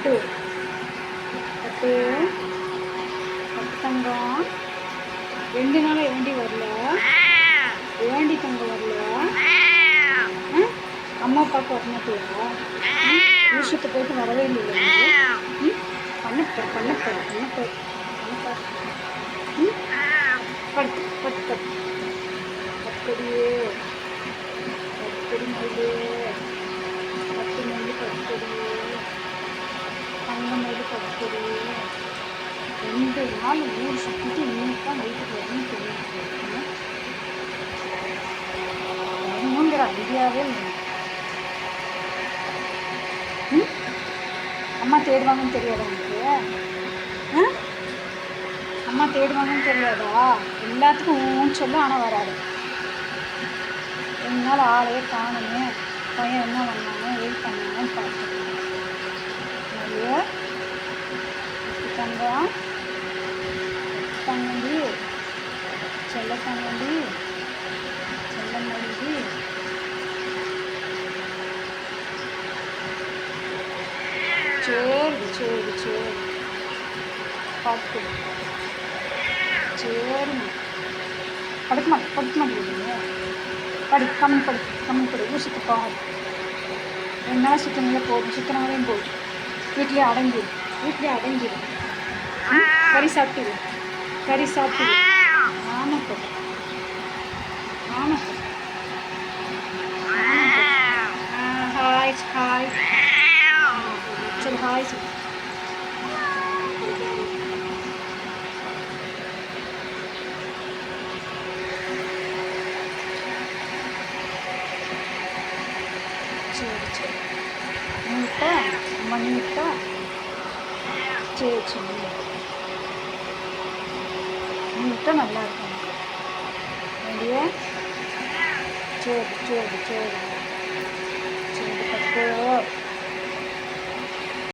பட்டு பட்டு பட்டு தங்கம். 2 நாள் ஏண்டி வரல? ஏண்டி தங்கம் வரல? அம்மா அப்பாவுக்கு வரமாட்டியா? விஷயத்தை போயிட்டு வரவே இல்லை. பண்ணப்பார் பண்ணப்பார் பண்ணப்பார் பண்ணப்பார். பட்டு பட்டு பட்டு பத்தடியே பத்தடி மயிலே பத்து மயில் பத்தடியே தங்கம் மயில் பத்தடியே. 2 நாள் ஊர் சுற்றிட்டு இன்னைக்கு தான் வீட்டுக்கு வரணும்னு தெரியும். வரணுங்கிற ஐடியாவே இல்லை. அம்மா தேடுவாங்கன்னு தெரியாதா உங்களுக்கு? அம்மா தேடுவாங்கன்னு தெரியாதா? எல்லாத்துக்கும் ஊன்னு சொல்லும், ஆனால் வராது. 2 நாள் ஆளே காணுமே, பையன் என்ன பண்ணானோ வெயிட் பண்ணானு பார்த்துக்கணும். நிறைய தங்கம் தங்கண்டி செல்ல தங்கண்டி செல்ல மடிடி. சரி சரி சரி பார்த்து சரிம்மா. படுக்க மாட்டேங்குது. கம்மன் படி ஊசிக்கு போகாது. 2 நாள் சுற்றினாலே போதும், சுற்றினாலையும் போதும். வீட்லேயே அடங்கிடும். கறி சாப்பிட்டு ஆமாப்பா ஆமாப்பா. ஹாய் ஹாய் சரி ஹாய் சொல்லு. சரி சரி நீட்டா அம்மா நீட்டா. சரி சரி நீட்டா நல்லா இருக்கும். சரி சரி சரி.